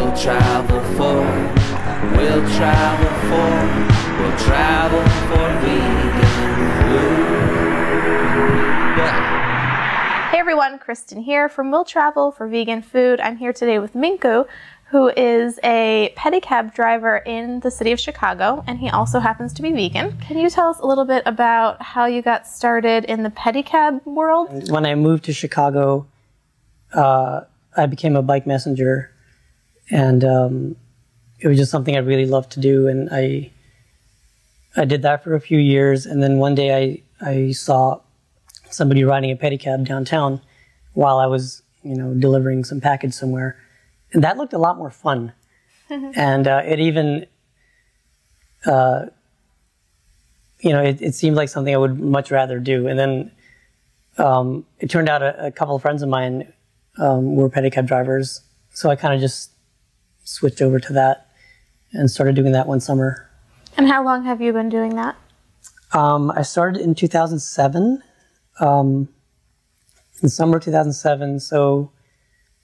we'll travel for, we'll travel for, we'll travel for vegan food. Hey everyone, Kristen here from Will Travel for Vegan Food. I'm here today with Minku, who is a pedicab driver in the city of Chicago, and he also happens to be vegan. Can you tell us a little bit about how you got started in the pedicab world? When I moved to Chicago, I became a bike messenger, and it was just something I really loved to do, and I did that for a few years, and then one day I saw somebody riding a pedicab downtown while I was, delivering some package somewhere. And that looked a lot more fun. And it even, it seemed like something I would much rather do. And then it turned out a couple of friends of mine were pedicab drivers. So I kind of just switched over to that and started doing that one summer. And how long have you been doing that? I started in 2007, in summer 2007. So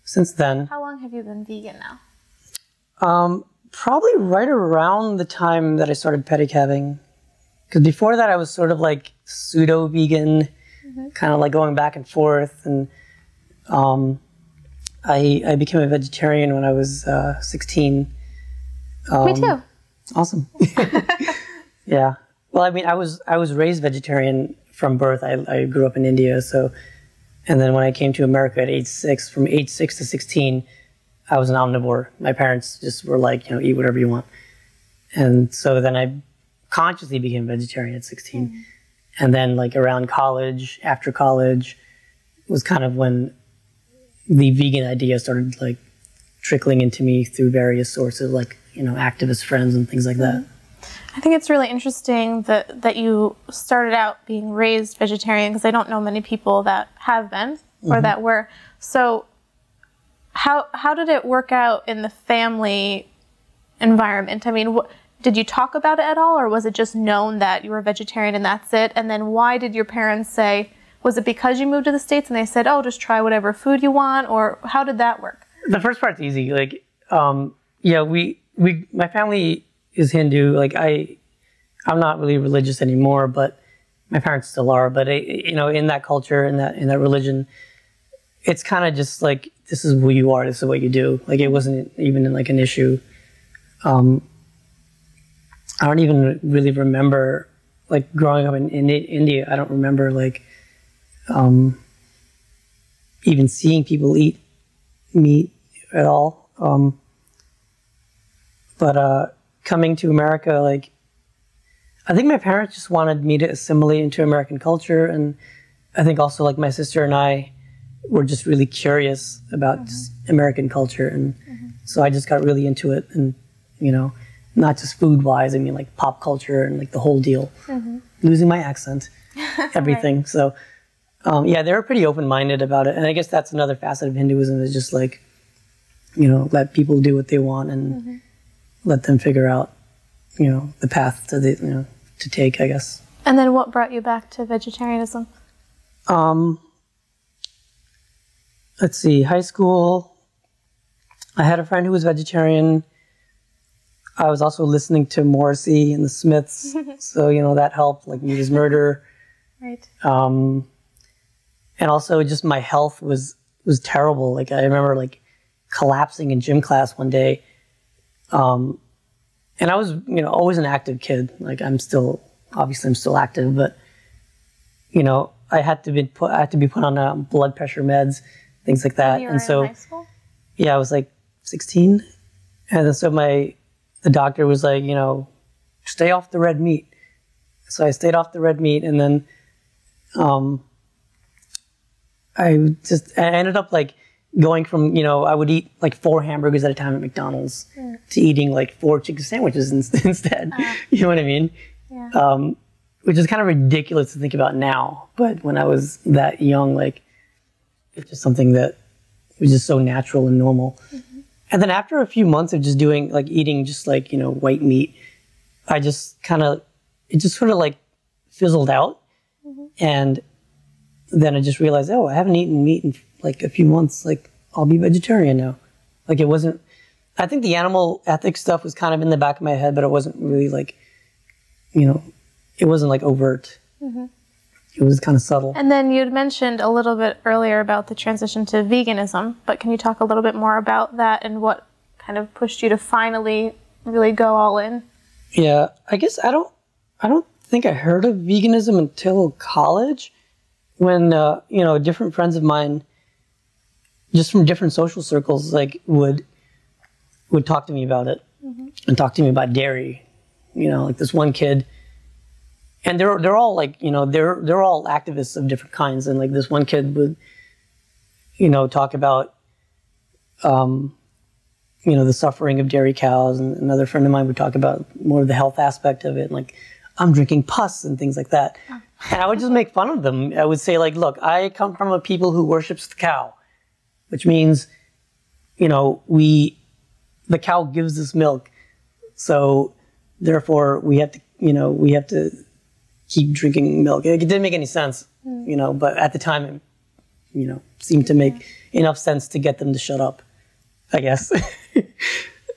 since then. How long have you been vegan now? Probably right around the time that I started pedicabbing. Because before that I was sort of like pseudo-vegan, kind of like going back and forth. And I became a vegetarian when I was 16. Me too. Awesome. Yeah. Well, I mean, I was raised vegetarian from birth. I grew up in India, so. And then when I came to America at age 6, from age 6 to 16, I was an omnivore. My parents just were like, eat whatever you want. And so then I consciously became vegetarian at 16. And then like around college, after college, was kind of when the vegan idea started like trickling into me through various sources, like, activist friends and things like that. I think it's really interesting that you started out being raised vegetarian, because I don't know many people that have been or that were. So how did it work out in the family environment? I mean, did you talk about it at all, or was it just known that you were a vegetarian and that's it? And then why did your parents say, was it because you moved to the States and they said, oh, just try whatever food you want, or how did that work? The first part's easy. Like, my family is Hindu. Like I'm not really religious anymore, but my parents still are. But in that culture, in that religion, it's kind of just like, this is who you are. This is what you do. Like, it wasn't even like an issue. I don't even really remember, like, growing up in India. I don't remember like even seeing people eat meat at all. But coming to America, like, I think my parents just wanted me to assimilate into American culture, and I think also like my sister and I were just really curious about just American culture, and so I just got really into it, and not just food-wise, I mean like pop culture and like the whole deal. Losing my accent, everything. Right. So yeah, they were pretty open-minded about it, and I guess that's another facet of Hinduism, is just like, let people do what they want and let them figure out, the path to to take, I guess. And then what brought you back to vegetarianism? Let's see, high school, I had a friend who was vegetarian. I was also listening to Morrissey and the Smiths, so, that helped, like Meat is Murder. Right. And also just my health was terrible. Like, I remember like collapsing in gym class one day. And I was, always an active kid. Like, obviously I'm still active, but, I had to be put on blood pressure meds, things like that. You were in high school? Yeah, I was like 16. And then so the doctor was like, stay off the red meat. So I stayed off the red meat, and then, I ended up like going from, I would eat like 4 hamburgers at a time at McDonald's to eating like 4 chicken sandwiches instead. You know what I mean? Yeah. Which is kind of ridiculous to think about now. But when I was that young, like, it's just something that was just so natural and normal. And then after a few months of just eating just like, white meat, it just sort of like fizzled out. And then I just realized, oh, I haven't eaten meat in like a few months. Like, I'll be vegetarian now. Like, it wasn't, I think the animal ethics stuff was kind of in the back of my head, but it wasn't really like, you know, it wasn't like overt. It was kind of subtle. And then you'd mentioned a little bit earlier about the transition to veganism, but can you talk a little bit more about that and what kind of pushed you to finally really go all in? Yeah, I guess I don't think I heard of veganism until college, when you know, different friends of mine, just from different social circles, like would talk to me about it and talk to me about dairy. You know, like this one kid. And they're all like, you know, they're all activists of different kinds. And like this one kid would, you know, talk about, you know, the suffering of dairy cows. And another friend of mine would talk about more of the health aspect of it. And like, I'm drinking pus and things like that. And I would just make fun of them. I would say like, look, I come from a people who worships the cow, which means, you know, the cow gives us milk. So therefore we have to, you know, we have to keep drinking milk. It didn't make any sense, you know, but at the time, it, you know, seemed to make enough sense to get them to shut up, I guess.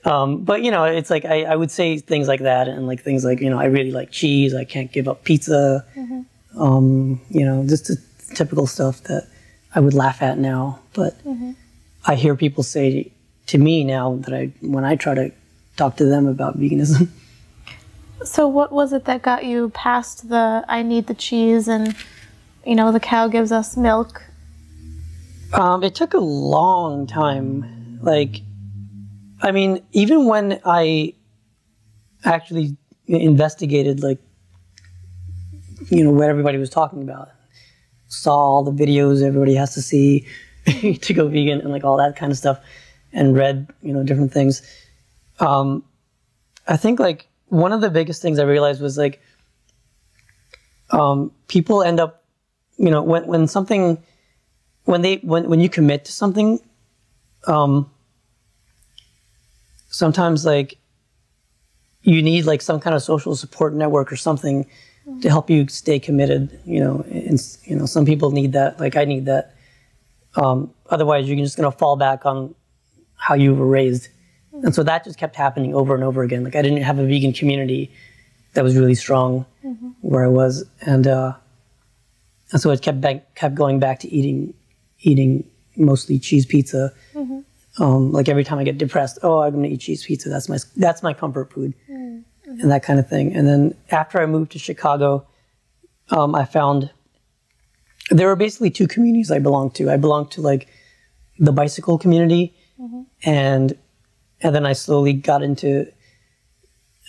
But, you know, it's like, I would say things like that, and like things like, you know, I really like cheese, I can't give up pizza, you know, just the typical stuff that I would laugh at now. But I hear people say to me now that when I try to talk to them about veganism. So what was it that got you past the I need the cheese and, you know, the cow gives us milk? It took a long time. Like, I mean, even when I actually investigated, like, you know, what everybody was talking about, saw all the videos everybody has to see to go vegan and like all that kind of stuff, and read, you know, different things. I think like one of the biggest things I realized was like, people end up, you know, when you commit to something, sometimes like you need like some kind of social support network or something to help you stay committed, you know, and, you know, some people need that, like I need that. Otherwise you're just going to fall back on how you were raised. And so that just kept happening over and over again. Like I didn't have a vegan community that was really strong where I was. And so it kept going back to eating mostly cheese pizza. Like every time I get depressed, oh, I'm going to eat cheese pizza. That's my comfort food and that kind of thing. And then after I moved to Chicago, I found there were basically two communities I belonged to. I belonged to like the bicycle community, and then I slowly got into,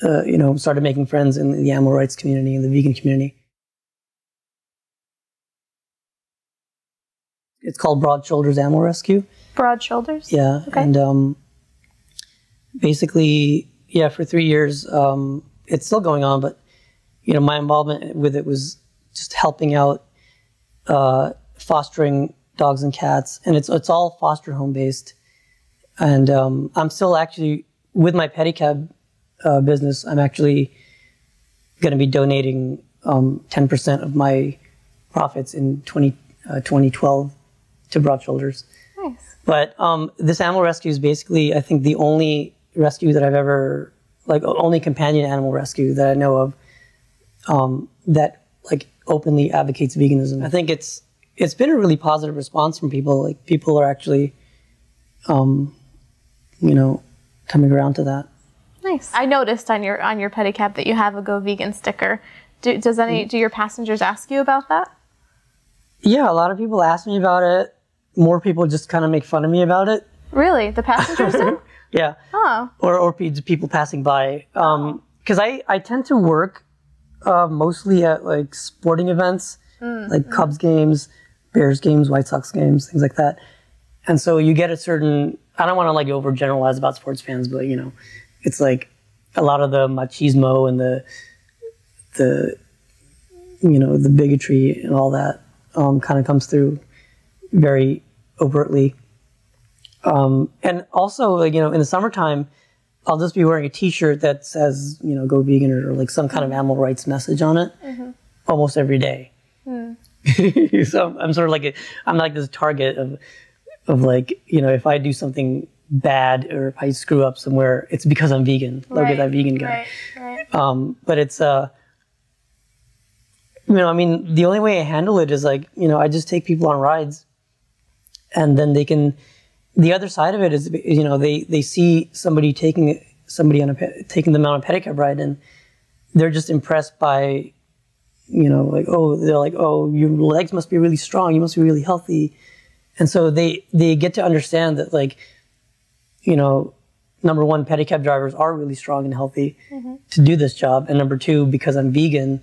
you know, started making friends in the animal rights community and the vegan community. It's called Broad Shoulders Animal Rescue. Broad Shoulders? Yeah. Okay. And basically, yeah, for 3 years, it's still going on, but, you know, my involvement with it was just helping out, fostering dogs and cats. And it's all foster home based. And I'm still actually, with my Pedicab business, I'm actually going to be donating 10% of my profits in 2012 to Broad Shoulders. Nice. But this animal rescue is basically, I think, the only rescue that I've ever, like, only companion animal rescue that I know of that, like, openly advocates veganism. I think it's been a really positive response from people. Like, people are actually, you know, coming around to that. Nice. I noticed on your Pedicab that you have a Go Vegan sticker. Do your passengers ask you about that? Yeah, a lot of people ask me about it. More people just kind of make fun of me about it. Really? The passengers do? Yeah. Oh. Or people passing by. Because I tend to work mostly at like sporting events, like Cubs games, Bears games, White Sox games, things like that. And so you get a certain, I don't want to like overgeneralize about sports fans, but you know, it's like a lot of the machismo and the you know, the bigotry and all that kind of comes through very overtly. And also, like, you know, in the summertime, I'll just be wearing a t-shirt that says, you know, go vegan, or like some kind of animal rights message on it almost every day. So I'm sort of like, I'm like this target of like, you know, if I do something bad or if I screw up somewhere, it's because I'm vegan. Look at that vegan guy. Right. But it's, you know, I mean, the only way I handle it is like, you know, I just take people on rides and then they can, the other side of it is, you know, they see somebody taking them on a pedicab ride and they're just impressed by, you know, like, oh, they're like, oh, your legs must be really strong. You must be really healthy. And so they get to understand that, like, you know, number one, pedicab drivers are really strong and healthy to do this job. And number two, because I'm vegan,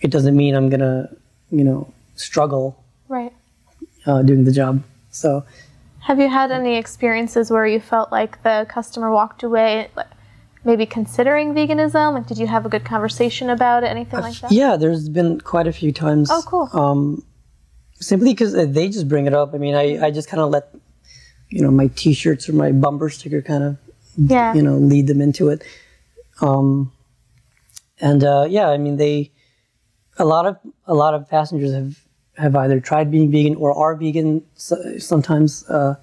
it doesn't mean I'm going to, you know, struggle doing the job. So, have you had any experiences where you felt like the customer walked away, like, maybe considering veganism? Like, did you have a good conversation about it? Anything like that? Yeah, there's been quite a few times. Oh, cool. Simply because they just bring it up. I mean, I just kind of let, you know, my T-shirts or my bumper sticker kind of, you know, lead them into it. Yeah, I mean, a lot of passengers have either tried being vegan or are vegan. Sometimes I'll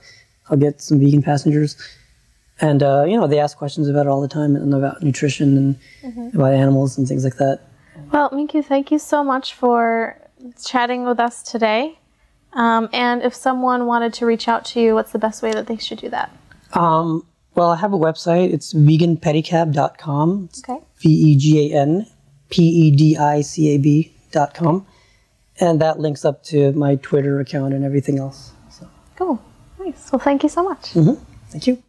get some vegan passengers. And, you know, they ask questions about it all the time and about nutrition and about animals and things like that. Well, Minku, thank you so much for chatting with us today. And if someone wanted to reach out to you, what's the best way that they should do that? Well, I have a website. It's veganpedicab.com. Okay. veganpedicab.com. And that links up to my Twitter account and everything else. So. Cool. Nice. Well, thank you so much. Thank you.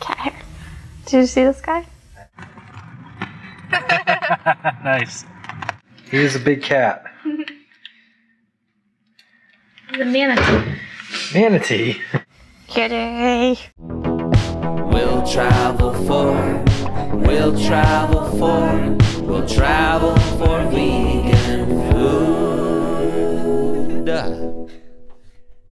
Cat hair. Did you see this guy? Nice. He is a big cat. The manatee. Manatee? Kitty. We'll travel for, we'll travel for, we'll travel for we